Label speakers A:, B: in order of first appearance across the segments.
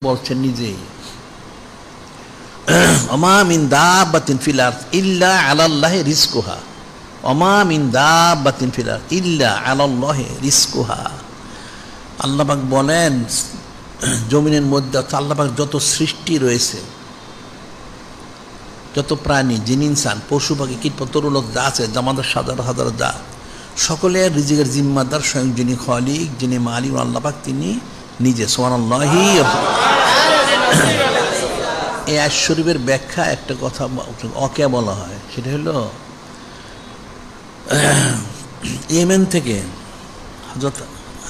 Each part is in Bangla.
A: বলছেন নিজেই, ওমা মিন দাব্বাতিন ফিল আরদ ইল্লা আলাল্লাহি রিজকুহা, ওমা মিন দাব্বাতিন ফিল আরদ ইল্লা আলাল্লাহি রিজকুহা। আল্লাহ পাক বলেন, জমিনের মধ্যে আল্লাহ পাক যত সৃষ্টি রয়েছে, যত প্রাণী, জিন, ইনসান, পশু পাখি, কীটপতঙ্গ যা আছে, আমাদের হাজার হাজার যা, সকলের রিজিকের জিম্মাদার স্বয়ং যিনি খালিক, যিনি মালিক আল্লাহ পাক, তিনি নিজে। সুবহানাল্লাহি। এই আয়াত শরীফের ব্যাখ্যা একটা কথা অকে বলা হয়, সেটা হলো ইয়েমেন থেকে হযরত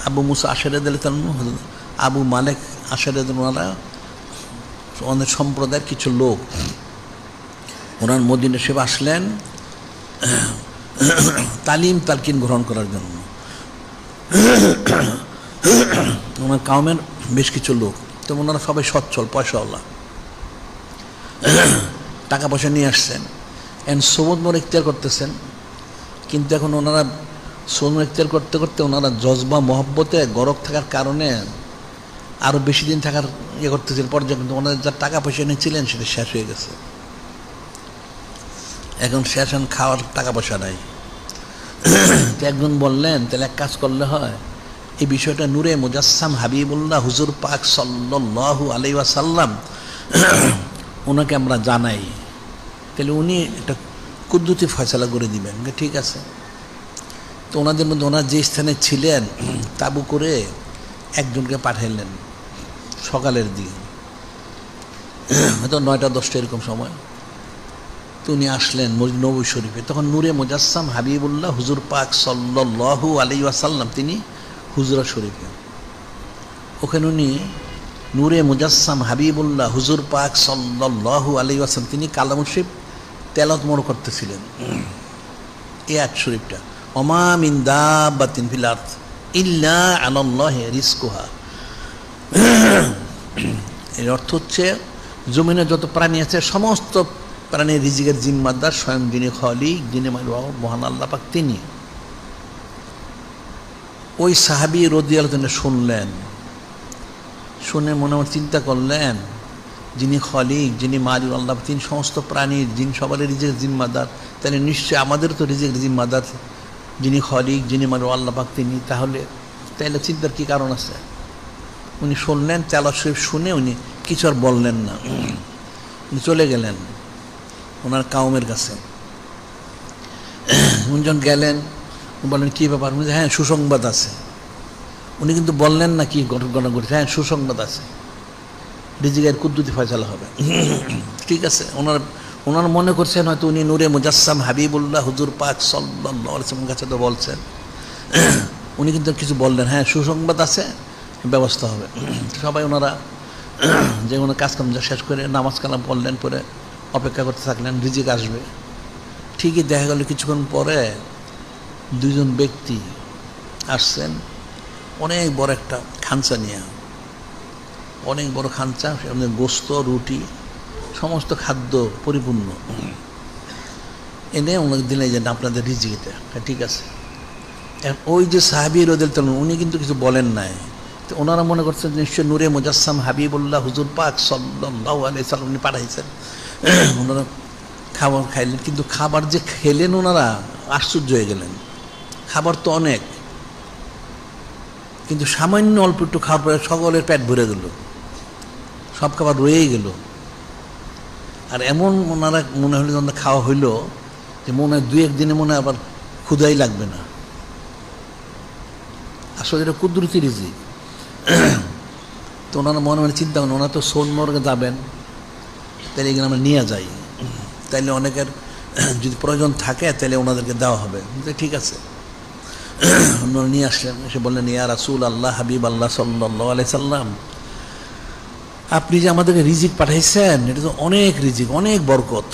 A: আবু মুসা আশআরী রাদিয়াল্লাহু আনহু, হযরত আবু মালিক আশআরী রাদিয়াল্লাহু আনহু, অনেক সম্প্রদায়ের কিছু লোক ওনার মদিনা শরীফে আসলেন তালিম তালকিন গ্রহণ করার জন্য। ওনার কাউমের বেশ কিছু লোক, তো ওনারা সবাই সচ্ছল, পয়সাওয়ালা, টাকা পয়সা নিয়ে আসছেন, সবুজ মোড় ইখতিয়ার করতেছেন। কিন্তু এখন ওনারা সবুজ ইখতিয়ার করতে করতে ওনারা জজবা মহব্বতে গরক থাকার কারণে আরও বেশি দিন থাকার করতেছিলেন পর্যায়ে, কিন্তু ওনাদের যা টাকা পয়সা নিয়েছিলেন সেটা শেষ হয়ে গেছে। এখন শেষ, খাওয়ার টাকা পয়সা নাই। তো একজন বললেন, তাহলে এক কাজ করলে হয়, এই বিষয়টা নূরে মুজাসসাম হাবিবুল্লাহ হুজুর পাক সাল্লাল্লাহু আলাইহি ওয়াসাল্লাম ওনাকে আমরা জানাই, তাহলে উনি একটা কুদরতি ফয়সালা করে দিবেন। ঠিক আছে। তো ওনাদের মধ্যে ওনার যে স্থানে ছিলেন তাবু করে একজনকে পাঠাইলেন সকালের দিকে, হয়তো 9টা-10টা এরকম সময়। তো উনি আসলেন মসজিদ নববী শরীফে, তখন নূরে মুজাসসাম হাবিবুল্লাহ হুজুর পাক সাল্লাল্লাহু আলাইহি ওয়াসাল্লাম তিনি হুজরা শরীফে। ওখানে উনি নূরে মুজাসসাম হাবিবুল্লাহ হুজুর পাক সাল্লাল্লাহু আলাইহি ওয়াসাল্লাম তিনি কালামুল শরীফ তেলাওয়াত মনে করতেছিলেন। এই আয়াত শরীফটা, ওমা মিন দাব্বাতিন ফিল আরদ ইল্লা আলাল্লাহি রিজকুহা। এর অর্থ হচ্ছে, জমিনে যত প্রাণী আছে সমস্ত প্রাণীর রিজিকের জিম্মাদার স্বয়ং যিনি খালিক, যিনি মহান আল্লাহ পাক, তিনি। ওই সাহাবী রাদিয়াল্লাহু আনহু শুনলেন, শুনে মনে মনে চিন্তা করলেন, যিনি খালিক, যিনি মালিক আল্লাহ, তিনি সমস্ত প্রাণীর, যিনি সবারই রিজিকের জিম্মাদার, তাহলে নিশ্চয়ই আমাদের তো রিজিকের জিম্মাদার যিনি খালিক, যিনি মালিক আল্লাহ পাক, তিনি। তাহলে চিন্তার কি কারণ আছে? উনি শুনলেন, তেলাওয়াত শরীফ শুনে উনি কিছু আর বললেন না, উনি চলে গেলেন ওনার কাউমের কাছে। উনি যখন গেলেন, বললেন কী ব্যাপার? উনি, হ্যাঁ সুসংবাদ আছে। উনি কিন্তু বললেন না কি ঘটনা ঘটেছে, হ্যাঁ সুসংবাদ আছে, রিজিকের কুদরতি ফয়সালা হবে। ঠিক আছে। ওনার মনে করছেন হয়তো উনি নূরে মুজাসসাম হাবিবুল্লাহ হুজুর পাক সাল্লাল্লাহু আলাইহি ওয়াসাল্লামের কাছে তো বলছেন। উনি কিন্তু কিছু বললেন, হ্যাঁ সুসংবাদ আছে, ব্যবস্থা হবে। সবাই ওনারা যে কোনো কাজকাম যা শেষ করে নামাজ কালাম পড়লেন, পরে অপেক্ষা করতে থাকলেন রিজিক আসবে। ঠিকই দেখা গেল কিছুক্ষণ পরে দুজন ব্যক্তি আসছেন, অনেক বড় একটা খাঞ্চা নিয়ে, অনেক বড় খাঞ্চা, সেখানে গোস্ত, রুটি, সমস্ত খাদ্য পরিপূর্ণ এনে ওনাকে দিলেন, যে আপনাদের রিজিক এটা। ঠিক আছে। ওই যে সাহাবী রাদিয়াল্লাহু আনহু উনি কিন্তু কিছু বলেন নাই। তো ওনারা মনে করছেন নিশ্চয় নূরে মুজাসসাম হাবিবুল্লাহ হুজুর পাক সাল্লাল্লাহু আলাইহি ওয়াসাল্লাম উনি পাঠাইছেন। ওনারা খাবার খাইলেন, কিন্তু খাবার যে খেলেন ওনারা আশ্চর্য হয়ে গেলেন। খাবার তো অনেক, কিন্তু সামান্য অল্প একটু খাওয়ার পরে সকলের পেট ভরে গেল, সব খাবার রয়েই গেল। আর এমন ওনারা মনে হলো, যখন খাওয়া হইল, যে মনে হয় 2-1 দিনে মনে হয় আবার ক্ষুধাই লাগবে না। আসলে এটা কুদরতি রিজিক। তো ওনারা মনে মনে চিন্তা করেন, ওনারা তো সোনমর্গে যাবেন, তাহলে এখানে আমরা নিয়ে যাই, তাইলে অনেকের যদি প্রয়োজন থাকে তাহলে ওনাদেরকে দেওয়া হবে। ঠিক আছে। ওনারা নিয়ে আসলেন, এসে বললেন, ইয়া রাসূল আল্লাহ, হাবিব আল্লাহ সাল্লাল্লাহু আলাইহি সাল্লাম, আপনি যে আমাদেরকে রিজিক পাঠাইছেন, এটা তো অনেক রিজিক, অনেক বরকত।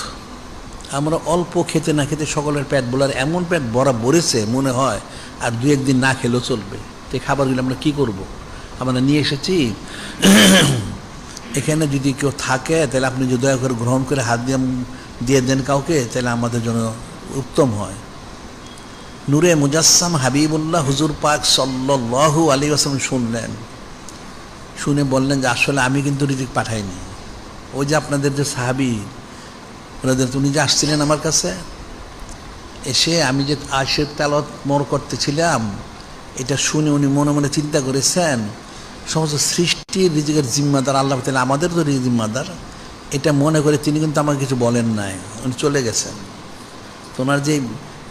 A: আমরা অল্প খেতে না খেতে সকলের পেট ভরার, এমন পেট ভরা ভরেছে মনে হয় আর 2-1 দিন না খেলেও চলবে। তো এই খাবারগুলো আমরা কী করব? আমরা নিয়ে এসেছি, এখানে যদি কেউ থাকে তাহলে আপনি যদি দয়া করে গ্রহণ করে হাত দিয়ে দেন কাউকে, তাহলে আমাদের জন্য উত্তম হয়। নূরে মুজাসসাম হাবিবুল্লাহ হুজুর পাক সাল্লাল্লাহু আলাইহি ওয়াসাল্লাম শুনলেন, শুনে বললেন যে আসলে আমি কিন্তু রিজিক পাঠাইনি, ওই যে আপনাদের যে সাহাবী ওনাদের উনি যে আসছিলেন আমার কাছে, এসে আমি যে আয়াতের তেলাওয়াত মোর করতেছিলাম এটা শুনে উনি মনে মনে চিন্তা করেছেন সমস্ত সৃষ্টির রিজিকের জিম্মাদার আল্লাহ তাআলা, আমাদের তো রিজিক জিম্মাদার, এটা মনে করে তিনি কিন্তু আমাকে কিছু বলেন নাই, উনি চলে গেছেন। তো ওনার যে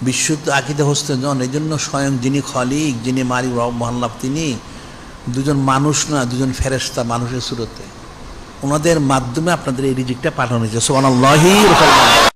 A: বিশুদ্ধ আকীদা হস্তে জন, এই জন্য স্বয়ং যিনি খলিক, যিনি মালিক রব মহাল্লাভ, তিনি দুজন মানুষ না, দুজন ফেরেশতা মানুষের সুরতে, ওনাদের মাধ্যমে আপনাদের এই রিজিকটা পাঠানো হয়েছে। সুবহানাল্লাহি।